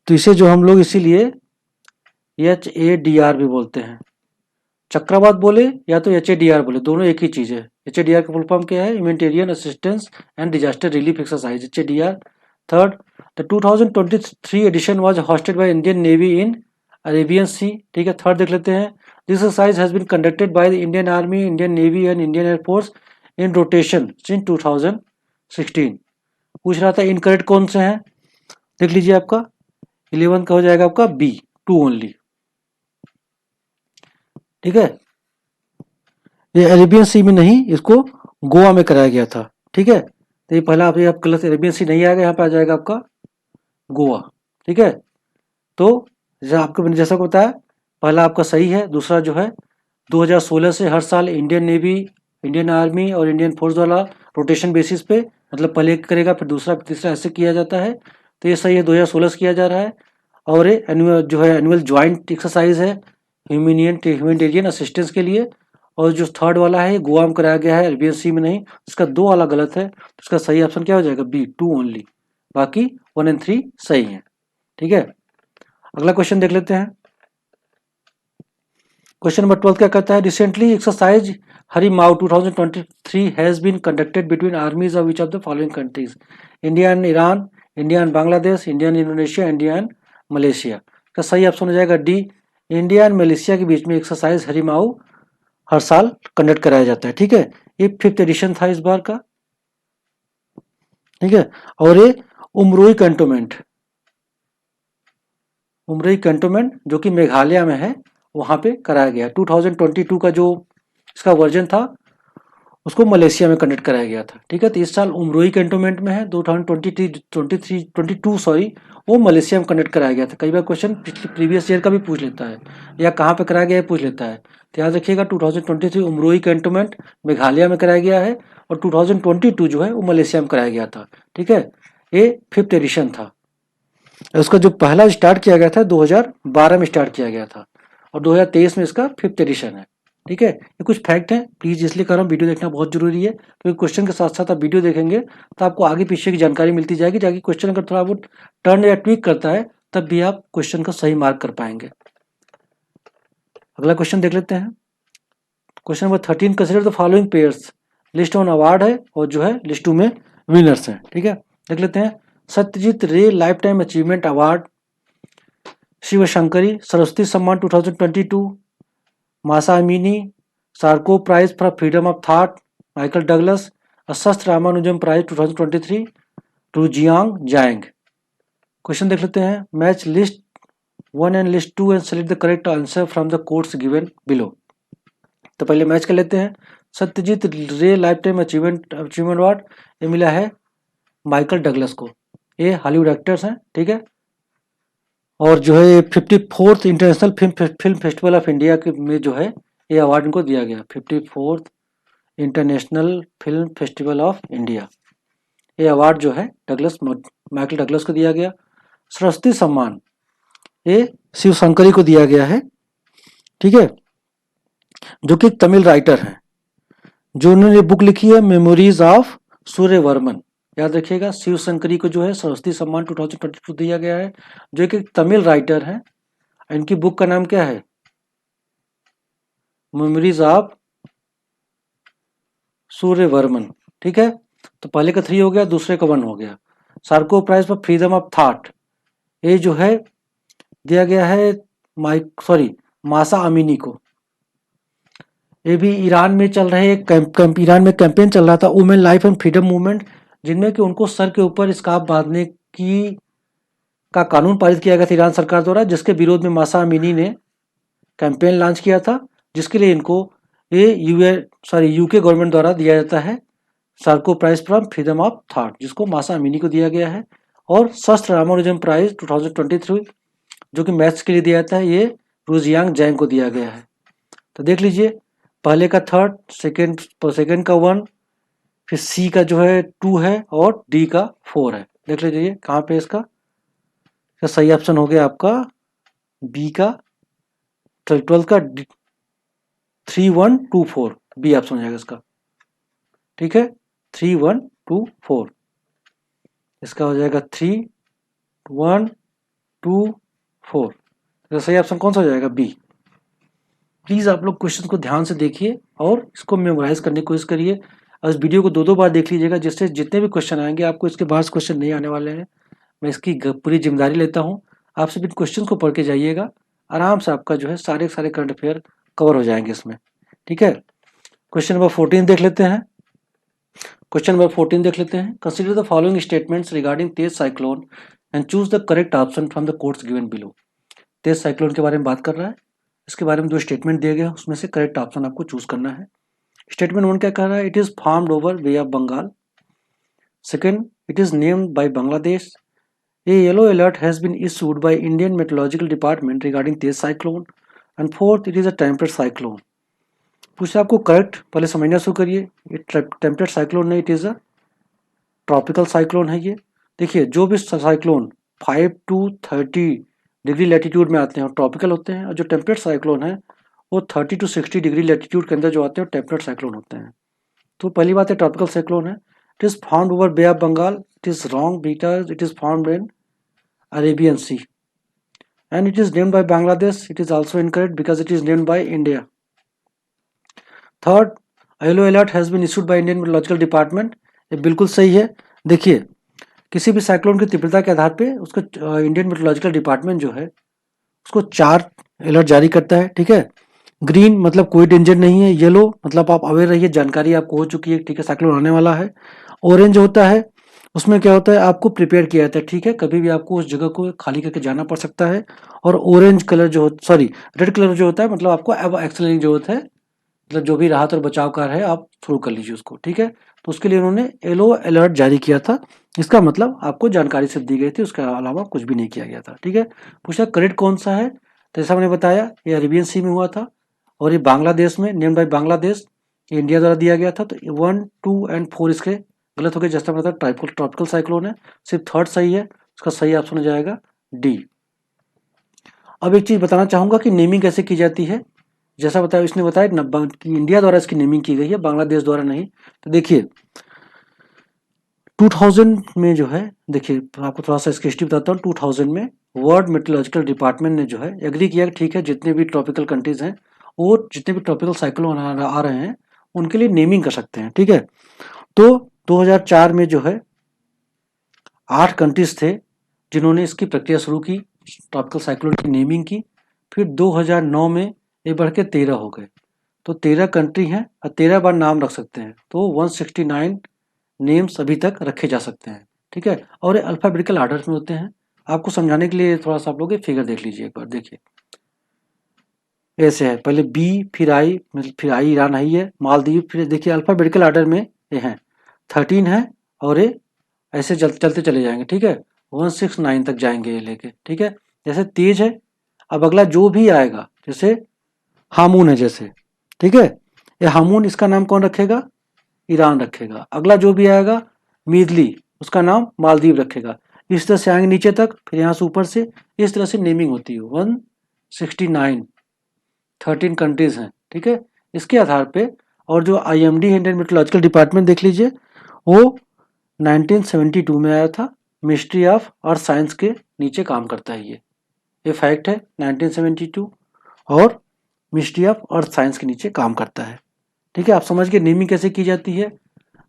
तो इसे जो हम लोग इसीलिए HADR भी बोलते हैं। चक्रवात बोले या तो HADR बोले, दोनों एक ही चीज है। HADR का फुल फॉर्म क्या है? Humanitarian assistance and disaster relief exercise, HADR। Third, the 2023 edition was hosted by Indian navy in Arabian Sea. ठीक है। थर्ड देख लेते हैं। This exercise has been conducted by the Indian army, Indian navy and Indian air force in rotation since 2016। पूछ रहा था incorrect कौन से हैं, देख लीजिए आपका 11 का हो जाएगा आपका बी 2 ओनली। ठीक है। ये अरेबियन सी में नहीं, इसको गोवा में कराया गया था। ठीक है। तो ये पहला आप गलत, अरेबियन सी नहीं आएगा, यहाँ पे आ जाएगा आपका गोवा। ठीक है। तो आपको मैंने जैसा बताया, पहला आपका सही है। दूसरा जो है 2016 से हर साल इंडियन नेवी, इंडियन आर्मी और इंडियन फोर्स वाला रोटेशन बेसिस पे, मतलब पहले एक करेगा फिर दूसरा फिर तीसरा, ऐसे किया जाता है। तो ये सही है, 2016 से किया जा रहा है। और ये एनुअल जो है एनुअल ज्वाइंट एक्सरसाइज है ह्यूमैनिटेरियन असिस्टेंस के लिए। और जो थर्ड वाला है गोवा में कराया गया है, अरेबियन सी में नहीं। इसका 2 वाला गलत है, तो इसका सही ऑप्शन क्या हो जाएगा? B 2 only. बाकी 1 एंड 3 सही है। ठीक है। अगला क्वेश्चन देख लेते हैं। क्वेश्चन नंबर 12 क्या कहता है? Recently exercise Harimau 2023 has been conducted between armies of which of the following countries. India and Iran, India and Bangladesh, India and Indonesia, India and Malaysia. का सही ऑप्शन हो जाएगा डी, इंडिया एंड मलेशिया के बीच में exercise Harimau हर साल conduct कराया जाता है। ठीक है। ये 5th एडिशन था इस बार का। ठीक है। और ये उमरोई कैंटोनमेंट जो कि मेघालय में है, वहां पे कराया गया। 2022 का जो इसका वर्जन था उसको मलेशिया में कंडक्ट कराया गया था। ठीक है। तो इस साल उमरोई कैंटोनमेंट में है। 2022 वो मलेशिया में कंडक्ट कराया गया था। कई बार क्वेश्चन प्रीवियस ईयर का भी पूछ लेता है, या कहाँ पे कराया गया है पूछ लेता है। तो याद रखिएगा 2023 उमरोई कैंटोनमेंट मेघालय में कराया गया है, और 2022 जो है वो मलेशिया में कराया गया था। ठीक है। ये 5th एडिशन था। उसका जो पहला स्टार्ट किया गया था 2012 में स्टार्ट किया गया था और 2023 में इसका 5th एडिशन है। ठीक है, ये कुछ फैक्ट हैं, प्लीज इसलिए कर रहा हूँ, वीडियो देखना बहुत जरूरी है क्योंकि क्वेश्चन के साथ साथ आप वीडियो देखेंगे तो आपको आगे पीछे की जानकारी मिलती जाएगी, जाके क्वेश्चन अगर थोड़ा बहुत टर्न या ट्वीक करता है तब भी आप क्वेश्चन का सही मार्क कर पाएंगे। अगला क्वेश्चन देख लेते हैं। Question number 13, consider the following pairs. List on award है और जो है लिस्ट 2 में विनर्स हैं। ठीक है, देख लेते हैं। Satyajit Ray lifetime achievement award, Shiv Shankari Saraswati Samman 2022, Mahsa Amini सार्को prize for freedom of thought, Michael Douglas अशस्त्र Ramanujan prize 2023 to Jiang Zhang. Question देख लेते हैं। Match list 1 and list 2 and select the correct answer from the codes given below. तो पहले match कर लेते हैं। Satyajit Ray lifetime achievement award ये मिला है माइकल डगलस को, ये हॉलीवुड एक्टर्स हैं। ठीक है, और जो है 54th international film festival of India के में जो है ये अवार्ड इनको दिया गया। 54th international film festival of India, ये अवार्ड जो है माइकल डगलस को दिया गया। सरस्वती सम्मान ये शिव शंकरी को दिया गया है। ठीक है, जो कि तमिल राइटर हैं, जो उन्होंने बुक लिखी है मेमोरीज ऑफ सूर्यवर्मन। याद रखिएगा, शिव शंकरी को जो है सरस्वती सम्मान 2022 दिया गया है, जो एक तमिल राइटर हैं। इनकी बुक का नाम क्या है? Memories of Suryavarman. ठीक है, तो पहले का 3 हो गया, दूसरे का 1 हो गया। सार्को prize for freedom of thought ये जो है दिया गया है मासा अमीनी को। ये भी ईरान में चल रहे ईरान में कैंपेन चल रहा था women life and freedom movement, जिनमें कि उनको सर के ऊपर स्कार्फ बांधने की का कानून पारित किया गया था ईरान सरकार द्वारा, जिसके विरोध में मासा अमीनी ने कैंपेन लॉन्च किया था, जिसके लिए इनको ये यूके गवर्नमेंट द्वारा दिया जाता है सार्को prize from freedom of thought, जिसको मासा अमीनी को दिया गया है। और शस्त्र रामानुजम प्राइज 2023 जो कि मैथ्स के लिए दिया जाता है, ये रुजियांग जैंग को दिया गया है। तो देख लीजिए, पहले का 3rd, सेकेंड का 1, फिर सी का जो है 2 है और डी का 4 है। देख लीजिए कहाँ पे इसका सही ऑप्शन हो गया आपका बी का 12 का 3124 बी ऑप्शन हो जाएगा इसका। ठीक है, 3124 इसका हो जाएगा 3124। तो सही ऑप्शन कौन सा हो जाएगा? बी। प्लीज आप लोग क्वेश्चन को ध्यान से देखिए और इसको मेमोराइज करने की कोशिश करिए और इस वीडियो को 2 बार देख लीजिएगा, जिससे जितने भी क्वेश्चन आएंगे आपको इसके बाद क्वेश्चन नहीं आने वाले हैं। मैं इसकी पूरी जिम्मेदारी लेता हूँ। आप सभी क्वेश्चन को पढ़ के जाइएगा, आराम से आपका जो है सारे करंट अफेयर कवर हो जाएंगे इसमें। ठीक है, क्वेश्चन नंबर 14 देख लेते हैं। Consider the following statements regarding Tej cyclone and choose the correct option from the codes given below. Tej cyclone के बारे में बात कर रहा है, इसके बारे में 2 स्टेटमेंट दिए गए हैं, उसमें से करेक्ट ऑप्शन आपको चूज करना है। स्टेटमेंट 1 क्या कह रहा है? It is formed over bay of Bengal. Second, it is named by Bangladesh. A yellow alert has been issued by Indian Meteorological Department regarding Tej cyclone. And fourth, it is a temperate cyclone. पूछा आपको correct, पहले समझना शुरू करिए। ये temperate cyclone नहीं, it is a tropical cyclone है। ये देखिए, जो भी साइक्लोन 5 to 30 डिग्री लैटिट्यूड में आते हैं और ट्रॉपिकल होते हैं, और जो टेम्परेट साइक्लोन है वो 30 to 60 डिग्री लैटिट्यूड के अंदर जो आते हैं टेम्परेट साइक्लोन होते हैं। तो पहली बात है ट्रॉपिकल साइक्लोन है। It is found over bay of Bengal. It is wrong because it is found in Arabian Sea, and it is named by Bangladesh. It is also incorrect because it is named by India. Third, a yellow alert has been issued by Indian Meteorological Department. ये बिल्कुल सही है। देखिए, किसी भी cyclone की तीव्रता के आधार पे उसको इंडियन मेट्रोलॉजिकल डिपार्टमेंट जो है उसको 4 अलर्ट जारी करता है। ठीक है, ग्रीन मतलब कोई डेंजर नहीं है, येलो मतलब आप अवेयर रहिए, जानकारी आपको हो चुकी है, ठीक है, साइक्लोन आने वाला है। ऑरेंज होता है, उसमें क्या होता है, आपको प्रिपेयर किया जाता है। ठीक है, कभी भी आपको उस जगह को खाली करके जाना पड़ सकता है। और ऑरेंज कलर जो रेड कलर जो होता है, मतलब आपको अब एक्सेलरेटिंग की जरूरत है, मतलब जो भी राहत और बचाव कार्य है आप शुरू कर लीजिए उसको। ठीक है, तो उसके लिए उन्होंने येलो अलर्ट जारी किया था। इसका मतलब आपको जानकारी सिर्फ दी गई थी, उसके अलावा कुछ भी नहीं किया गया था। ठीक है, पूछा करेक्ट कौन सा है, तो जैसा मैंने बताया ये अरेबियन सी में हुआ था और ये बांग्लादेश में, नेम बाय बांग्लादेश, ये इंडिया द्वारा दिया गया था। तो 1, 2 एंड 4 इसके गलत हो गए, जैसा मैंने बताया ट्रॉपिकल साइक्लोन है। सिर्फ 3rd सही है, उसका सही ऑप्शन हो जाएगा डी। अब एक चीज बताना चाहूंगा कि नेमिंग कैसे की जाती है। जैसा बताया इसने बताया कि इंडिया द्वारा इसकी नेमिंग की गई है, बांग्लादेश द्वारा नहीं। तो देखिए 2000 में जो है, देखिए आपको थोड़ा सा इसकी हिस्ट्री बताता हूँ। 2000 में वर्ल्ड मेट्रोलॉजिकल डिपार्टमेंट ने जो है एग्री किया कि ठीक है, जितने भी ट्रॉपिकल कंट्रीज हैं वो जितने भी ट्रॉपिकल साइक्लोन आ रहे हैं उनके लिए नेमिंग कर सकते हैं, ठीक है। तो 2004 में जो है 8 कंट्रीज थे जिन्होंने इसकी प्रक्रिया शुरू की, ट्रॉपिकल साइक्लोन की नेमिंग की। फिर 2009 में ये बढ़ के 13 हो गए। तो 13 कंट्री हैं और 13 बार नाम रख सकते हैं, तो 169 नेम्स अभी तक रखे जा सकते हैं, ठीक है। और ये अल्फाबेटिकल आर्डर में होते हैं। आपको समझाने के लिए थोड़ा सा आप लोग ये फिगर देख लीजिए एक बार, देखिए ऐसे है, पहले बी, फिर आई ईरान आई है, मालदीव, फिर देखिए अल्फाबेटिकल आर्डर में ये हैं 13 है, और ये ऐसे चलते चले जाएंगे, ठीक है। 169 तक जाएंगे ये लेके, ठीक है। जैसे तेज है, अब अगला जो भी आएगा, जैसे हामून है जैसे, ठीक है, ये हामून, इसका नाम कौन रखेगा? ईरान रखेगा। अगला जो भी आएगा मीदली, उसका नाम मालदीव रखेगा। इस तरह से आएंगे नीचे तक, फिर यहाँ से ऊपर से इस तरह से नेमिंग होती है। 169 13 कंट्रीज हैं, ठीक है। इसके आधार पे, और जो IMD इंडियन मेट्रोलॉजिकल डिपार्टमेंट देख लीजिए, वो 1972 में आया था। मिनिस्ट्री ऑफ अर्थ साइंस के नीचे काम करता है ये फैक्ट है। 1972 और मिनिस्ट्री ऑफ अर्थ साइंस के नीचे काम करता है, ठीक है। आप समझ गए नेमिंग कैसे की जाती है,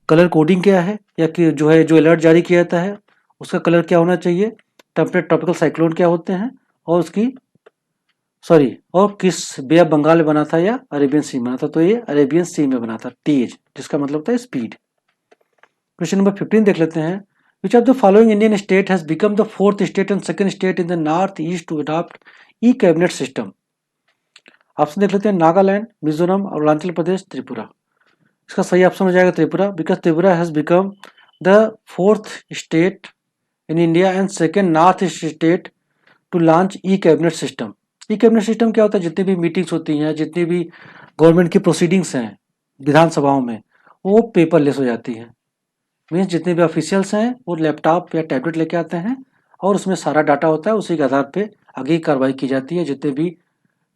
कलर कोडिंग क्या है, या कि जो है जो अलर्ट जारी किया जाता है उसका कलर क्या होना चाहिए, टेम्परेट ट्रॉपिकल साइक्लोन क्या होते हैं, और उसकी और किस बे ऑफ बंगाल में बना था या अरेबियन सी में बना था। तो ये अरेबियन सी में बना था, तेज, जिसका मतलब होता है स्पीड। क्वेश्चन नंबर 15 देख लेते हैं। Which of the following Indian state has become the 4th state and 2nd state in the north east to adopt e cabinet system? Option देख लेते हैं, नागालैंड, मिजोरम, अरुणाचल प्रदेश, त्रिपुरा। इसका सही ऑप्शन हो जाएगा Tripura, because Tripura has become the 4th state in India and 2nd north east state to launch e cabinet system. E cabinet system क्या होता है? जितनी भी मीटिंग्स होती हैं, जितनी भी गवर्नमेंट की प्रोसीडिंग्स हैं विधानसभाओं में, वो पेपरलेस हो जाती हैं। मीन्स जितने भी ऑफिशियल्स हैं वो लैपटॉप या टैबलेट लेके आते हैं, और उसमें सारा डाटा होता है, उसी के आधार पे आगे कार्रवाई की जाती है। जितने भी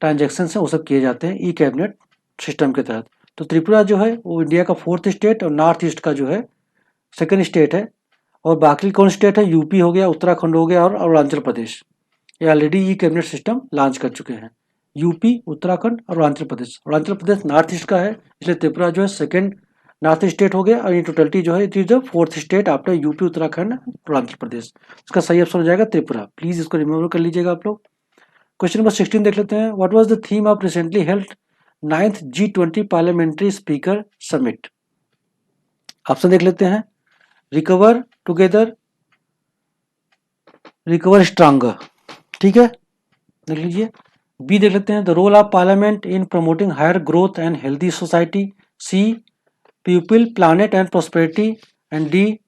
ट्रांजेक्शन हैं वो सब किए जाते हैं ई कैबिनेट सिस्टम के तहत। तो त्रिपुरा जो है वो इंडिया का 4th स्टेट और नॉर्थ ईस्ट का जो है 2nd स्टेट है। और बाकी कौन स्टेट है? यूपी हो गया, उत्तराखंड हो गया और अरुणाचल प्रदेश, ये already E cabinet system launch कर चुके हैं। यूपी, उत्तराखंड और अरुणाचल प्रदेश। अरुणाचल प्रदेश नॉर्थ ईस्ट का है, इसलिए त्रिपुरा जो है 2nd नॉर्थ स्टेट हो गया, और ये टोटलिटी जो है it is the 4th state after UP, Uttarakhand, Arunachal Pradesh. इसका सही ऑप्शन हो जाएगा त्रिपुरा। प्लीज इसको रिमेम्बर कर लीजिएगा आप लोग। क्वेश्चन नंबर 16 देख लेते हैं। What was the theme of recently held 9th G20 parliamentary speaker summit? Option देख लेते हैं, रिकवर टुगेदर, रिकवर स्ट्रांगर, ठीक है, देख लीजिए। बी देख लेते हैं, the role of parliament in promoting higher growth and healthy society. C, people, planet and prosperity. And D,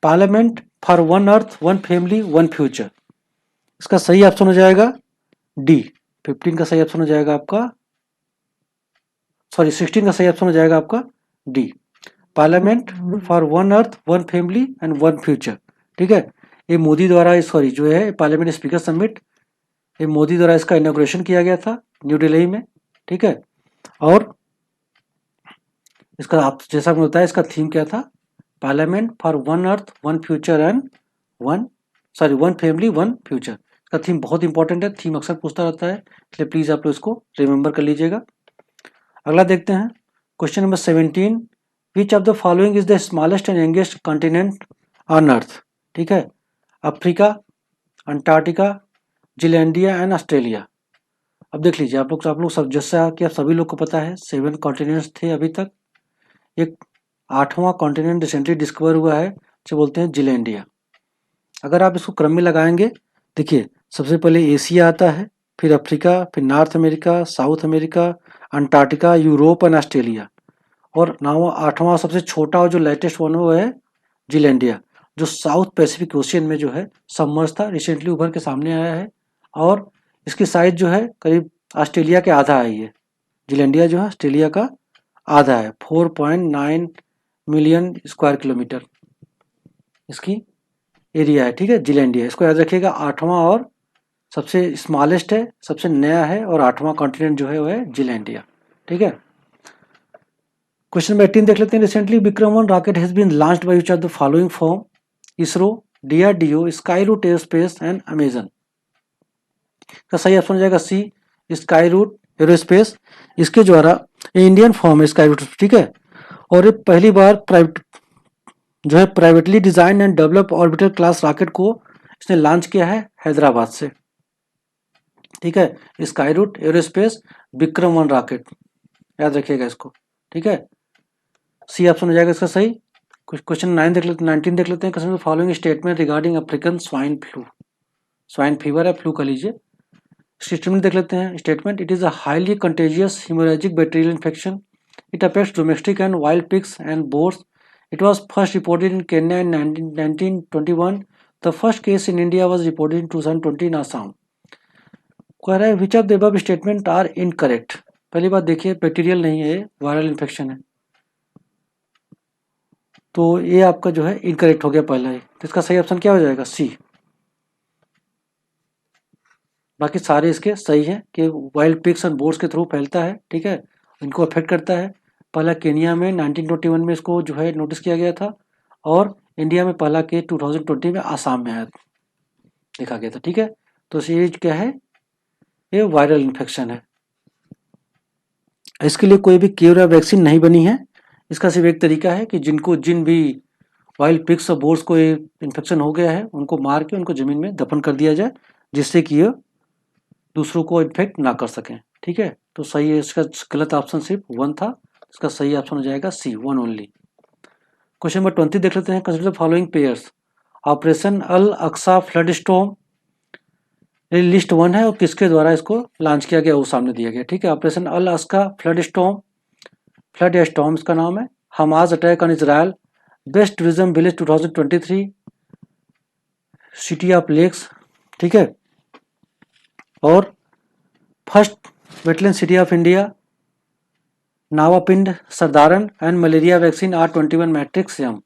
parliament for one earth, one family, one future. इसका सही option हो जाएगा डी। 15 का सही ऑप्शन हो जाएगा आपका, 16 का सही ऑप्शन हो जाएगा आपका D, parliament for one earth, one family and one future, ठीक है। ये मोदी द्वारा जो है पार्लियामेंट स्पीकर समिट, ये मोदी द्वारा इसका इनॉग्रेशन किया गया था न्यू दिल्ली में, ठीक है। और इसका आप जैसा आपने बताया, इसका थीम क्या था? Parliament for one earth, one future and one family, one future. इसका थीम बहुत इंपॉर्टेंट है, थीम अक्सर पूछता रहता है, इसलिए प्लीज आप लोग इसको रिमेंबर कर लीजिएगा। अगला देखते हैं, question number 17। Which of the following is the smallest and youngest continent on earth? ठीक है, अफ्रीका, अंटार्कटिका, जिलैंडिया एंड ऑस्ट्रेलिया। अब देख लीजिए आप लोग सब, जैसा कि आप सभी लोग को पता है 7 कॉन्टिनेंट्स थे अभी तक। एक 8वां कॉन्टिनेंट रिसेंटली डिस्कवर हुआ है, जो बोलते हैं जिलैंडिया। अगर आप इसको क्रम में लगाएंगे, देखिए सबसे पहले एशिया आता है, फिर अफ्रीका, फिर north America, south America, Antarctica, Europe and Australia. और 8वां सबसे छोटा और जो लेटेस्ट वन वो है जिलैंडिया, जो साउथ पैसिफिक ओशियन में जो है सबमर्ज था, रिसेंटली उभर के सामने आया है। और इसकी साइज जो है करीब ऑस्ट्रेलिया के आधा है। ये जिलैंडिया जो है ऑस्ट्रेलिया का आधा है, 4.9 मिलियन स्क्वायर किलोमीटर इसकी एरिया है, ठीक है, जिलैंडिया, इसको याद रखिएगा। 8वां और सबसे स्मॉलेस्ट है, सबसे नया है, और 8वां कॉन्टिनेंट जो है वो है जिलैंडिया, ठीक है। क्वेश्चन नंबर 18 देख लेते हैं। Recently Vikram 1 rocket has been launched by which of the following firm? ISRO, DRDO, Skyroot Aerospace and Amazon. का सही ऑप्शन हो जाएगा सी, स्काई रूट एरोस्पेस। इसके द्वारा ये इंडियन फॉर्म है स्काई रूट, ठीक है, और ये पहली बार प्राइवेट जो है privately design and develop orbital class rocket को इसने लॉन्च किया है हैदराबाद से, ठीक है। Skyroot Aerospace Vikram 1 rocket, याद रखिएगा इसको, ठीक है। सी ऑप्शन हो जाएगा इसका सही। क्वेश्चन 9 देख लेते 19 देख लेते हैं। Question following statement regarding African swine flu, swine fever है, फ्लू कह लीजिए। स्टेटमेंट देख लेते हैं। Statement, it is a highly contagious haemorrhagic bacterial infection, it affects domestic and wild pigs and boars, it was first reported in Kenya in 1921, the first case in India was reported in 2020 in Assam. कह रहा है which of the above statement are incorrect. पहली बात देखिए, bacterial नहीं है, viral infection है, तो ये आपका जो है इनकरेक्ट हो गया पहला ही, तो इसका सही ऑप्शन क्या हो जाएगा? सी। बाकी सारे इसके सही हैं कि वाइल्ड पिग्स एंड बोर्ड्स के थ्रू फैलता है, ठीक है, इनको अफेक्ट करता है। पहला केनिया में 1921 में इसको जो है नोटिस किया गया था, और इंडिया में पहला केस 2020 में आसाम में आया, देखा गया था, ठीक है। तो ये क्या है? ये वायरल इन्फेक्शन है। इसके लिए कोई भी क्योर या वैक्सीन नहीं बनी है। इसका सिर्फ एक तरीका है कि जिन भी वाइल्ड पिग्स और बोर्ड्स को ये इन्फेक्शन हो गया है, उनको मार के उनको ज़मीन में दफन कर दिया जाए, जिससे कि ये दूसरों को इन्फेक्ट ना कर सकें, ठीक है। तो सही है, इसका गलत ऑप्शन सिर्फ 1 था, इसका सही ऑप्शन हो जाएगा सी, 1 ओनली। क्वेश्चन नंबर 20 देख लेते हैं। Consider the following pairs. Operation Al Aqsa flood storm, ये लिस्ट 1 है, और किसके द्वारा इसको लॉन्च किया गया वो सामने दिया गया, ठीक है। Operation Al Aqsa flood storm, flood या स्टॉर्म इसका नाम है। Hamas attack on Israel, best tourism village 2023, city of lakes, ठीक है, और first wetland city of India, Nawapind Sardaran and malaria vaccine R21 matrix M.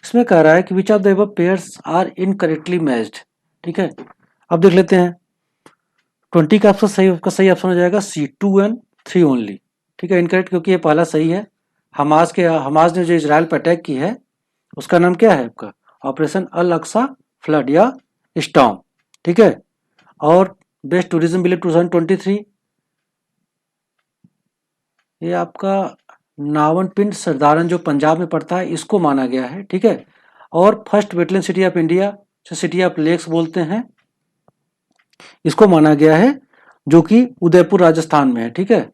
इसमें कह रहा है कि which of the above pairs are incorrectly matched, ठीक है। अब देख लेते हैं 20 का सही ऑप्शन हो जाएगा सी, 2 एंड 3 ओनली, ठीक है। इनकरेक्ट क्योंकि ये पहला सही है। हमास ने जो इजराइल पर अटैक की है उसका नाम क्या है आपका? ऑपरेशन अल अक्सा फ्लड या स्टॉर्म, ठीक है। और बेस्ट टूरिज्म विलेज 2023, ये आपका नावनपिंड सरदारन जो पंजाब में पड़ता है, इसको माना गया है, ठीक है। और first wetland city of India, जो सिटी ऑफ लेक्स बोलते हैं, इसको माना गया है, जो कि उदयपुर राजस्थान में है, ठीक है,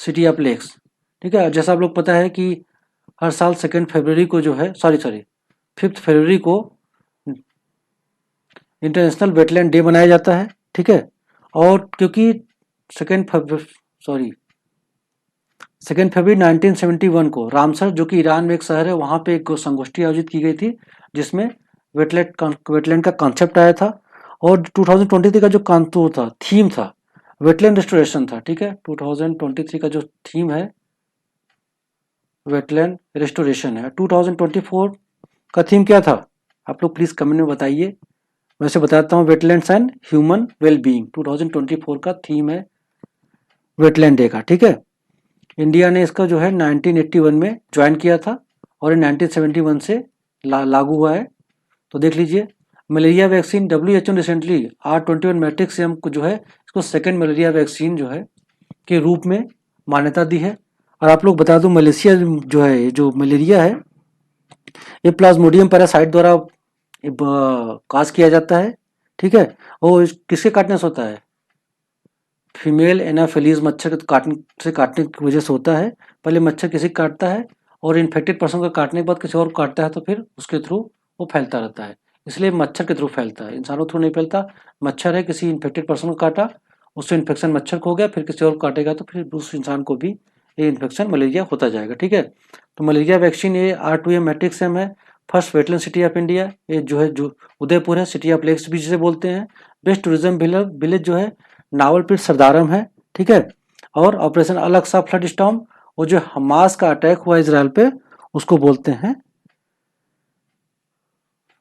सिटी ऑफ लेक्स, ठीक है। जैसा आप लोग पता है कि हर साल 2 फरवरी को जो है, सॉरी 5 फरवरी को इंटरनेशनल वेटलैंड डे मनाया जाता है, ठीक है। और क्योंकि 2 फरवरी 1971 को रामसर, जो कि ईरान में एक शहर है, वहाँ पे एक संगोष्ठी आयोजित की गई थी, जिसमें वेटलैंड का कॉन्सेप्ट आया था। और 2023 का जो कांतु था, थीम था, वेटलैंड रेस्टोरेशन था, ठीक है। 2023 का जो थीम है वेटलैंड रेस्टोरेशन है। 2024 का थीम क्या था? आप लोग प्लीज कमेंट में बताइए। वैसे बताता हूँ, वेटलैंड्स एंड ह्यूमन वेलबींग 2024 का थीम है वेटलैंड डे का, ठीक है। इंडिया ने इसका जो है 1981 में ज्वाइन किया था, और ये 1971 से लागू हुआ है। तो देख लीजिए, मलेरिया वैक्सीन WHO ने रिसेंटली R21 मैट्रिक्स एम को जो है इसको सेकेंड मलेरिया वैक्सीन जो है के रूप में मान्यता दी है। और आप लोग बता दूं, मलेशिया जो है, ये जो मलेरिया है, ये प्लाज्मोडियम पैरासाइट द्वारा काज किया जाता है, ठीक है। और किसके काटने से होता है? फीमेल एनाफिलीज मच्छर के काटने की वजह से होता है। पहले मच्छर किसी को काटता है, और इन्फेक्टेड पर्सन को काटने के बाद किसी और को काटता है, तो फिर उसके थ्रू वो फैलता रहता है। इसलिए मच्छर के थ्रू फैलता है, इंसानों के थ्रू नहीं फैलता। मच्छर है, किसी इन्फेक्टेड पर्सन को काटा, उससे इन्फेक्शन मच्छर को हो गया, फिर किसी और को काटेगा तो फिर उस इंसान को भी ये इन्फेक्शन मलेरिया होता जाएगा, ठीक है। तो मलेरिया वैक्सीन ये R2M मैट्रिक्स एम है। First wetland city of India, ये जो है जो उदयपुर है, सिटी ऑफ लेक्स भी जिसे बोलते हैं। बेस्ट टूरिज्म विलेज जो है नावलपीर सरदारम है, ठीक है। और operation Al Aqsa flood storm, वो जो हमास का अटैक हुआ इजराइल पे, उसको बोलते हैं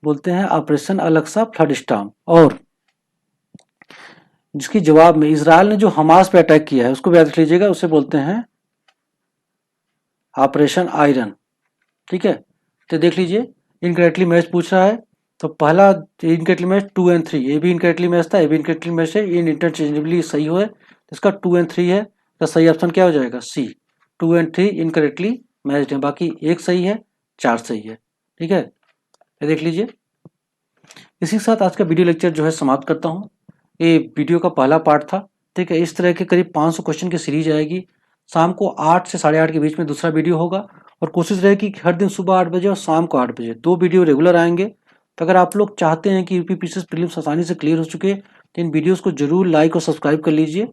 बोलते हैं ऑपरेशन अलक्सा फ्लड स्टॉर्म। और जिसकी जवाब में इजराइल ने जो हमास पे अटैक किया है उसको भी याद रख लीजिएगा, उसे बोलते हैं ऑपरेशन आयरन। ठीक है, तो देख लीजिए इनकरेक्टली मैच पूछ रहा है। तो पहला इनकरेक्टली मैच 2 एंड 3, ये भी इनकरेक्टली मैच था, ये भी इनकरेक्टली मैच है, इन इंटरचेंजेबली सही है। तो इसका 2 एंड 3 है, तो सही ऑप्शन क्या हो जाएगा? सी। 2 एंड 3 इनकरेक्टली मैच्ड है, बाकी एक सही है, 4 सही है। ठीक है, ये देख लीजिए। इसी के साथ आज का वीडियो लेक्चर जो है समाप्त करता हूँ। ये वीडियो का पहला पार्ट था। ठीक है, इस तरह के करीब 500 क्वेश्चन की सीरीज आएगी। शाम को 8 से 8:30 के बीच में दूसरा वीडियो होगा, और कोशिश रहेगी कि हर दिन सुबह 8 बजे और शाम को 8 बजे 2 वीडियो रेगुलर आएंगे। तो अगर आप लोग चाहते हैं कि यूपीपीसीएस प्रीलिम्स आसानी से क्लियर हो चुके, तो इन वीडियोस को जरूर लाइक और सब्सक्राइब कर लीजिए,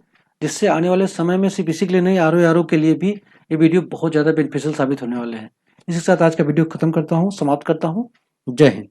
जिससे आने वाले समय में सिर्फ इसी के लिए नहीं, आर के लिए भी ये वीडियो बहुत ज़्यादा बेनिफिशियल साबित होने वाले हैं। इसी के साथ आज का वीडियो खत्म करता हूँ, समाप्त करता हूँ। जय हिंद।